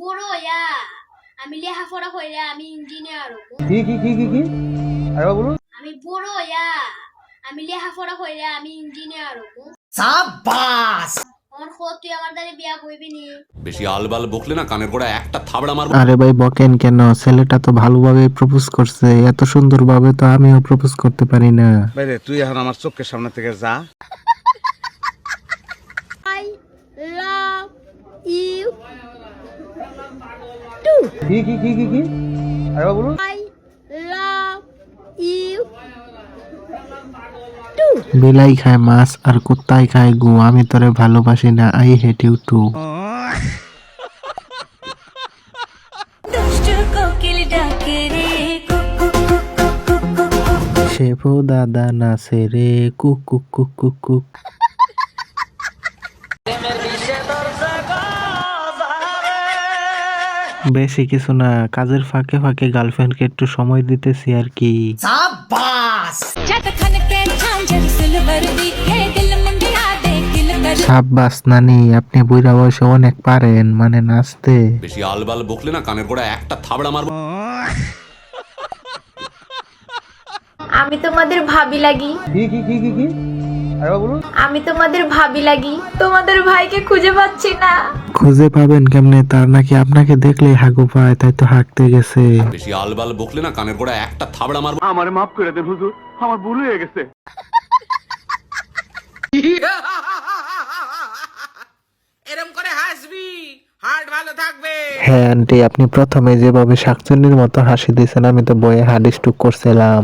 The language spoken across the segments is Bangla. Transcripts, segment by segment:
বড় ইয়া আমি লেখাপড়া কইরা আমি ইঞ্জিনিয়ার হব। কি আরে বলুন। আমি বড় ইয়া আমি লেখাপড়া কইরা আমি ইঞ্জিনিয়ার হব। সাবাস। আমার কত তুই আমার দ্বারা বিয়া কইবি নি? বেশি আলবাল বকলে না কানের গোড়া একটা থাবড়া মারবো। আরে ভাই বকেন কেন? ছেলেটা তো ভালোভাবে প্রপোজ করছে, এত সুন্দরভাবে তো আমিও প্রপোজ করতে পারি না। বাইরে তুই এখন আমার চোখের সামনে থেকে যা। আই লাভ ইউ কি আরে বলুন। আই লাভ ইউ বিলাই খায় মাছ আর কুত্তাই খায় গু, আমি তোরে ভালোবাসি না, I hate you too. Shefu দাদা নাচে রে কুক কুক কুক কুক কুক। বেশি কিছু না, কাজের ফাঁকে ফাঁকে গার্লফ্রেন্ডকে একটু সময় দিতেছি আর কি। সাবাস। সাব্বাস নানি, আপনি বুড়া বয়সে অনেক পারেন মানে নাচতে। বেশি আলবাল বকলে না কানের গোড়া একটা থাবড়া মারবো। আমি তোমাদের ভাবি লাগি। কি আরে বলুন। আমি তোমাদের ভাবি লাগি, তোমাদের ভাইকে খুঁজে পাচ্ছি না। খুঁজে পাবেন কেমনে? তার নাকি আপনাকে দেখলেই হাগু পায়, তাই তো হাঁকতে গেছে। বেশি আলবাল বকলে না কানের গোড়া একটা থাবড়া মারবো। আমারে মাফ করে দেন হুজুর, আমার ভুল হয়ে গেছে। এরম করে হাসবি, হার্ট ভালো থাকবে। হ্যাঁ আন্টি, আপনি প্রথমে যেভাবে শাকচুন্নির মতো হাসি দিয়েছেন, আমি তো বয়ে হার্ট স্ট্রোক করছিলাম।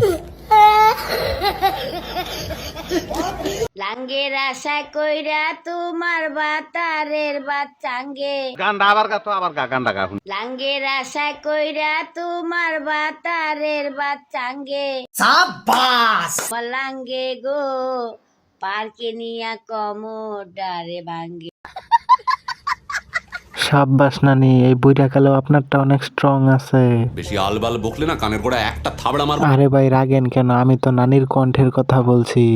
লাঙ্গের আশা কইরা তোমার বাতারের বাচ্চাঙ্গে। গান্ডা আবার গা তো আবার গা গান্ডা গা। লাঙ্গের আশা কইরা তোমার বাতারের বাচ্চাঙ্গে। সাবাস। লাঙ্গে গো পার্কে নিয়া কমোডারে ভাঙ্গে। সাব্বাস নানি, এই বইটা কালেও আপনারটা অনেক স্ট্রং আছে। বেশি আলবাল বকলে না কানের গোড়া একটা থাবড়া মারবো। আরে ভাই রাগেন কেন? আমি তো নানির কণ্ঠের কথা বলছি।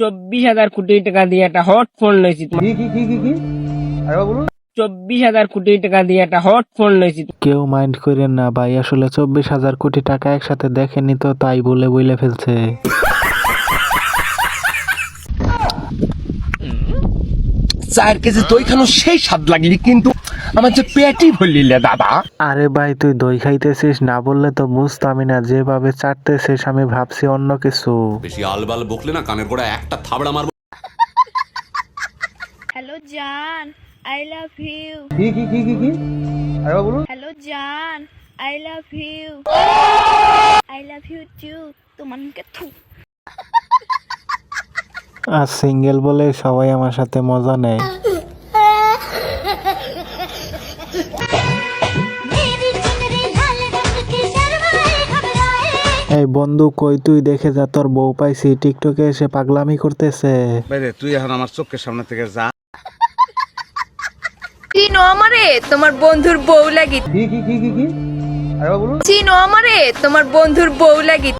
24,000 কোটি টাকা দিয়ে একটা হট ফোন লইছি। কি আরে বলুন। 24,000 কোটি টাকা দিয়ে একটা হট ফোন লইছি। কেউ মাইন্ড করেন না ভাই, আসলে 24,000 কোটি টাকা একসাথে দেখেনি তো, তাই বলে ফেলছে। 4 কেজি দই খানো সেই স্বাদ লাগলি, কিন্তু আমার যে পেটই ভরলিলে দাদা। আরে ভাই তুই দই খাইতেছিস, না বললে তো বুঝতামই না, যেভাবে চাটতেছিস আমি ভাবছি অন্য কিছু। বেশি আলবাল বকলে না কানের গোড়া একটা থাবড়া মারবো। হ্যালো জান, আই লাভ ইউ। কি আরে বলুন। হ্যালো জান, I love you. I love you too. তোমাকে থু। আর সিঙ্গেল বলে সবাই আমার সাথে মজা নেয়। এই বন্ধু কই তুই? দেখে যা, তোর বউ পাইছি টিকটকে এসে পাগলামি করতেছে। বাইরে তুই এখন আমার চোখের সামনে থেকে যা। চিনো আমারে, তোমার বন্ধুর বউ লাগি। কি আরে বলুন। চিনো আমারে, তোমার বন্ধুর বউ লাগি।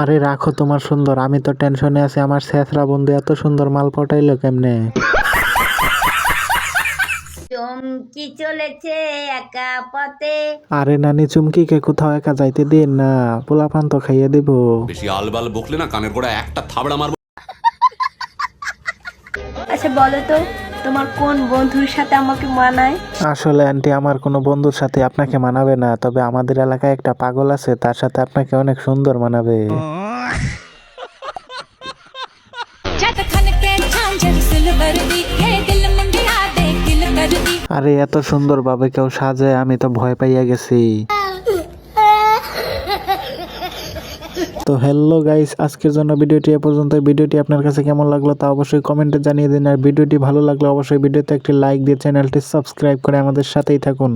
আরে রাখো তোমার সুন্দর, আমি তো টেনশনে আছি, আমার ছেঁচড়া বন্ধু এত সুন্দর মাল পটাইলো কেমনে? চমকি চলেছে একা পথে। আরে নানি চুমকিকে কোথাও একা যাইতে দিন না, পোলাপান তো খাইয়ে দিব। বেশি আলবাল বকলে না কানের গোড়া একটা থাবড়া মারবো। আচ্ছা বলো তো, তোমার কোন বন্ধুর সাথে আমাকে মানায়? আসলে আন্টি আমার কোনো বন্ধুর সাথে আপনাকে মানাবে না, তবে আমাদের এলাকায় একটা পাগল আছে, তার সাথে আপনাকে অনেক সুন্দর মানাবে। আরে এত সুন্দর ভাবে কেউ সাজে, আমি তো ভয় পাইয়া গেছি। তো হ্যালো গাইস, আজকের জন্য ভিডিওটি এ পর্যন্ত। ভিডিওটি আপনার কাছে কেমন লাগলো তা অবশ্যই কমেন্টে জানিয়ে দিন, আর ভিডিওটি ভালো লাগলে অবশ্যই ভিডিওতে একটি লাইক দিয়ে চ্যানেলটি সাবস্ক্রাইব করে আমাদের সাথেই থাকুন।